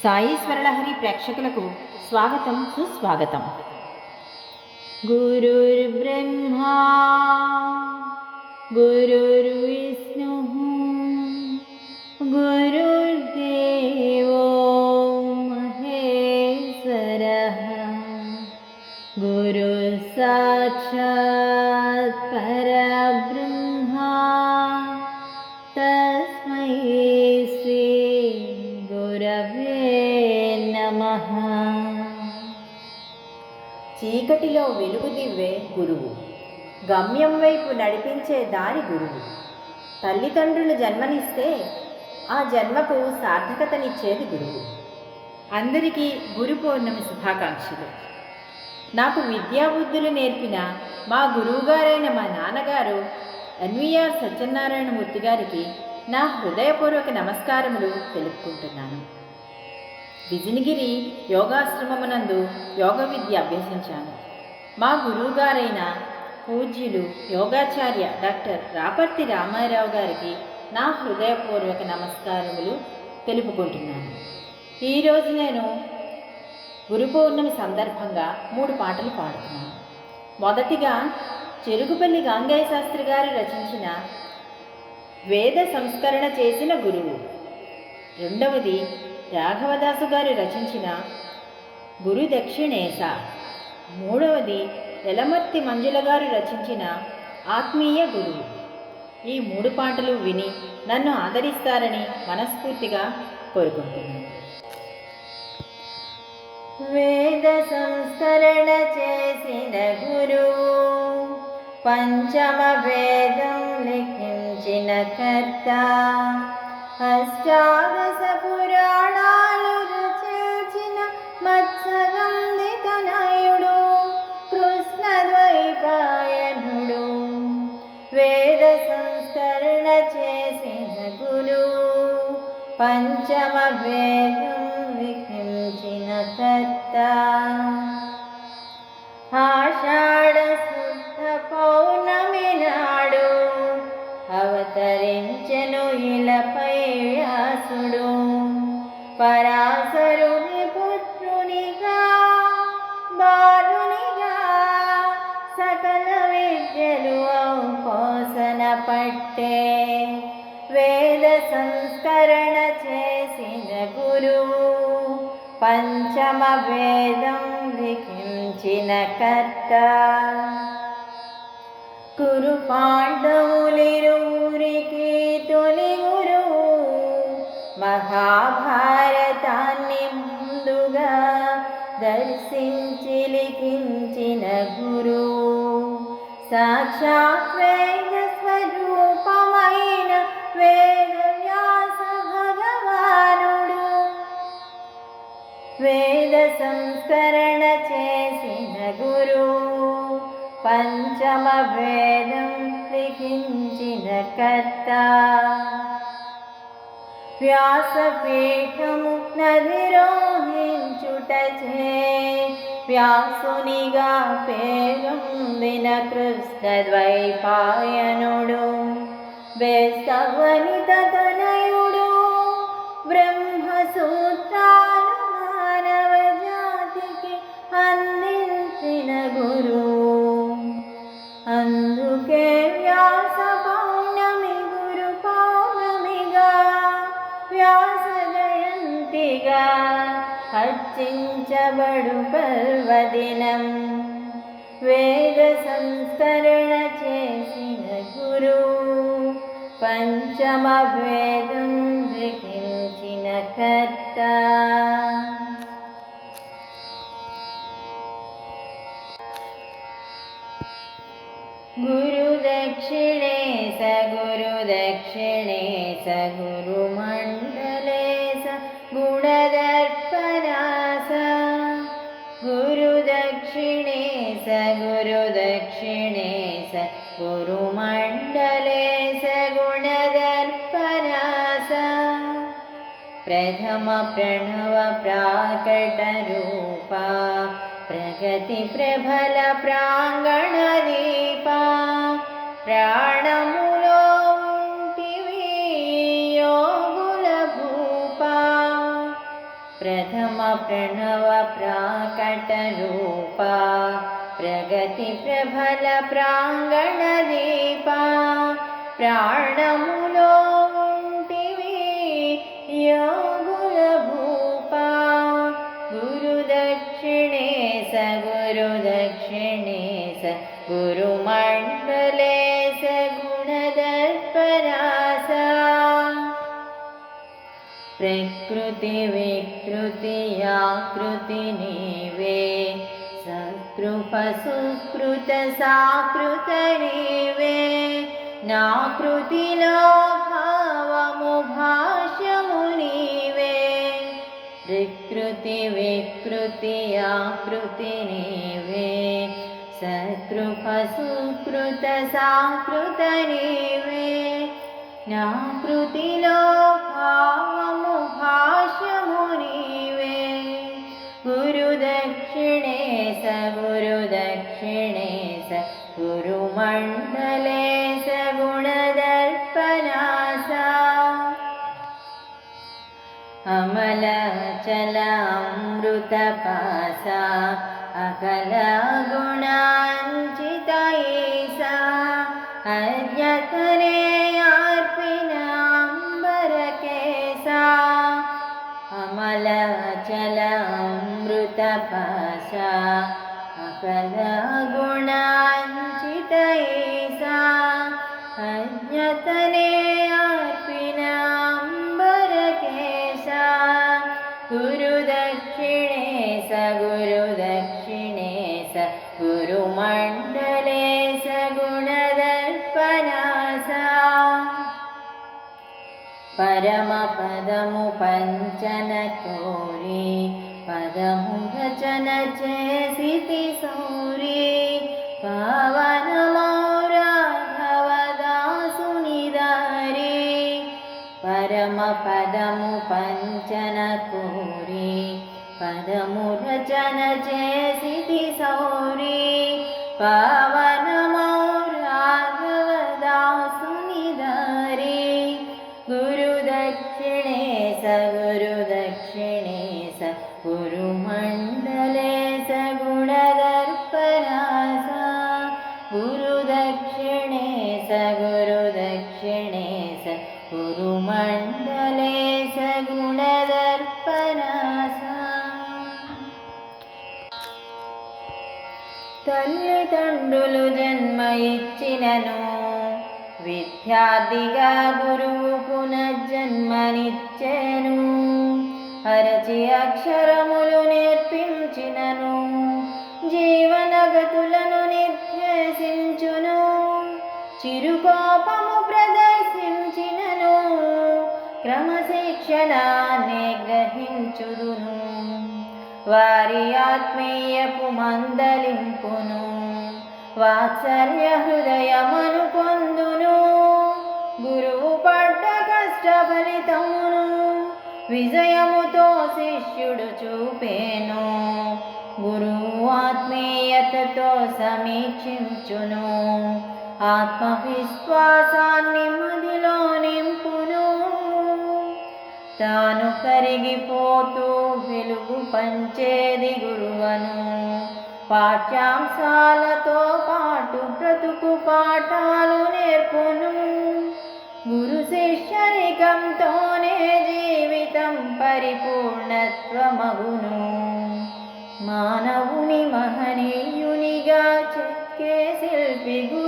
సాయి స్వరలహరి ప్రేక్షకులకు స్వాగతం, సుస్వాగతం. గురుర్బ్రహ్మా గురుర్విష్ణుః గురుర్దేవో మహేశ్వరః గురుః సాక్షాత్ పరబ్రహ్మా తస్మై శ్రీ గురవే నమః. చీకటిలో వెలుగు దివ్వే గురువు, గమ్యం వైపు నడిపించే దారి గురువు. తల్లిదండ్రులు జన్మనిస్తే ఆ జన్మకు సార్థకతనిచ్చేది గురువు. అందరికీ గురు పౌర్ణమి శుభాకాంక్షలు. నాకు విద్యాబుద్ధులు నేర్పిన మా గురువుగారైన మా నాన్నగారు ఎన్వీఆర్ సత్యనారాయణమూర్తి గారికి నా హృదయపూర్వక నమస్కారములు తెలుపుకుంటున్నాను. విజయగిరి యోగాశ్రమమునందు యోగ విద్య అభ్యసించాను. మా గురువుగారైన పూజ్యులు యోగాచార్య డాక్టర్ రాపర్తి రామారావు గారికి నా హృదయపూర్వక నమస్కారములు తెలుపుకుంటున్నాను. ఈరోజు నేను గురు పౌర్ణమి సందర్భంగా 3 పాటలు పాడుతున్నాను. మొదటిగా చెరుగుపల్లి గాంగయ్య శాస్త్రి గారు రచించిన వేద సంస్కరణ చేసిన గురువు. రెండవది రాఘవదాసు గారు రచించిన గురు దక్షిణేశ. మూడవది ఎలమర్తి మంజుల గారు రచించిన ఆత్మీయ గురువు. ఈ 3 పాటలు విని నన్ను ఆదరిస్తారని మనస్ఫూర్తిగా కోరుకుంటున్నాను. వేద సంస్కరణ చేసిన గురువు, పంచమ వేదం లిఖించిన కర్త, అష్టాదశ పురాణాలు రచించిన మత్స్యగంధితనయుడు, కృష్ణద్వైపాయనుడు. వేద సంస్కరణ చేసిన గురువు, పంచమ వేదం లిఖించిన కర్త. ఆషాఢ శుద్ధ పౌర్ణమి నాడు అవతరించెను ఇలపై వ్యాసుడు, పరాశరుని పుత్రునిగా బాలునిగా సకల విద్యలు ఔపోసన పట్టే. వేద సంస్కరణ చేసిన గురువు, పంచమ వేదం లిఖించిన కర్త. కురు పాండవులిరువురికి తొలి గురువు, మహాభారతాన్ని ముందుగా దర్శించి లిఖించిన గురువు, సాక్షాత్ వేద స్వరూపమైన వేద వ్యాస భగవానుడు. వేద సంస్కరణ చేసిన గురువు, పంచమ వేదం లిఖించిన కర్త. వ్యాసపీఠము నధిరోహించుటచే వ్యాసునిగా పేరొందిన కృష్ణద్వైపాయనుడు, వేస్తవనిత తనయుడు, బ్రహ్మసూత్రాలు మానవ జాతికి అందించిన గురువు. అందుకే వ్యాస పౌర్ణమి గురు పౌర్ణమిగా, వ్యాస జయంతిగా అర్చించబడు పర్వదినం. వేద సంస్కరణ చేసిన గురువు, పంచమ వేదం లిఖించిన కర్త. గురు దక్షిణేశ గురు దక్షిణేశ గురు మండలేశ గుణదర్పణాస. గురు దక్షిణేశ గురు దక్షిణేశ గురు మండలేశ గుణదర్పణాస. ప్రథమ ప్రణవ ప్రాకట రూపా, ప్రగతి ప్రబల ప్రాంగణ దీపా. ప్రాణములో ఉంటివి యోగుల భూపా, ప్రణవ ప్రాకటరూపా ప్రగతి ప్రబల ప్రాంగణ దీపా ప్రాణములో ఉంటివి యోగుల భూపా గురుదక్షిణేశ గురుదక్షిణేశ గురుమండలేశ గుణదర్పరాస ప్రకృతి వికృతి ఆకృతి నీవే సకృప సుకృత సాకృత నీవే నాకృతిలో భావము భాష్యము నీవే ప్రకృతి వికృతి ఆకృతి నీవే సకృప సుకృత సాకృత నీవే నాకృతిలో భావము భాష్యము నీవే గురుదక్షిణేశ గురుదక్షిణేశ గురుమండలేశ గుణదర్పణాస అమలచల అమృతపాస అకల గుణాంచిత ఈసా అజ్ఞతనే అర్పిన అంబరకేశా అమలచల అమృతపాస అకల గుణాంచిత ఈసా అజ్ఞతనే అర్పిన అంబరకేశా గురుదక్షిణేశ గురుదక్షిణేశ గురుమండలేశ గుణదర్పణాస పరమపదము పంచన కోరి పదము రచన చేసితి సౌరి పావనమో రాఘవదాసుని దారి పరమపదము పంచన కోరి పదము రచన చేసితి సౌరి పావనమో రాఘవదాసుని దారి గురుదక్షిణేశ గురుదక్షిణేశ గురుమండలేశ గుణదర్పణాస గురుదక్షిణేశ గురుదక్షిణేశ గురుమండలేశ గుణదర్పణాస తల్లిదండ్రులు జన్మ ఇచ్చినను విద్యార్థిగా గురువు పునర్జన్మనిచ్చెను అరచి అక్షరములు నేర్పించినను జీవనగతులను నిర్దేశించును చిరుకోపము ప్రదర్శించినను క్రమశిక్షణాన్ని గ్రహించుదును వారి ఆత్మీయపు మందలింపును వాత్సల్య హృదయమను పొందును గురువు పడ్డ కష్ట ఫలితమును విజయముతో శిష్యుడు చూపేను గురువు ఆత్మీయతతో సమీక్షించును ఆత్మవిశ్వాసాన్ని మదిలో నింపును తాను కరిగిపోతూ వెలుగు పంచేది గురువను పాఠ్యాంశాలతో పాటు బ్రతుకు పాఠాలు నేర్పును గురు శిష్యరికంతోనే జీవితం పరిపూర్ణత్వమగును మానవుని మహనీయునిగా చెక్కే శిల్పి గురు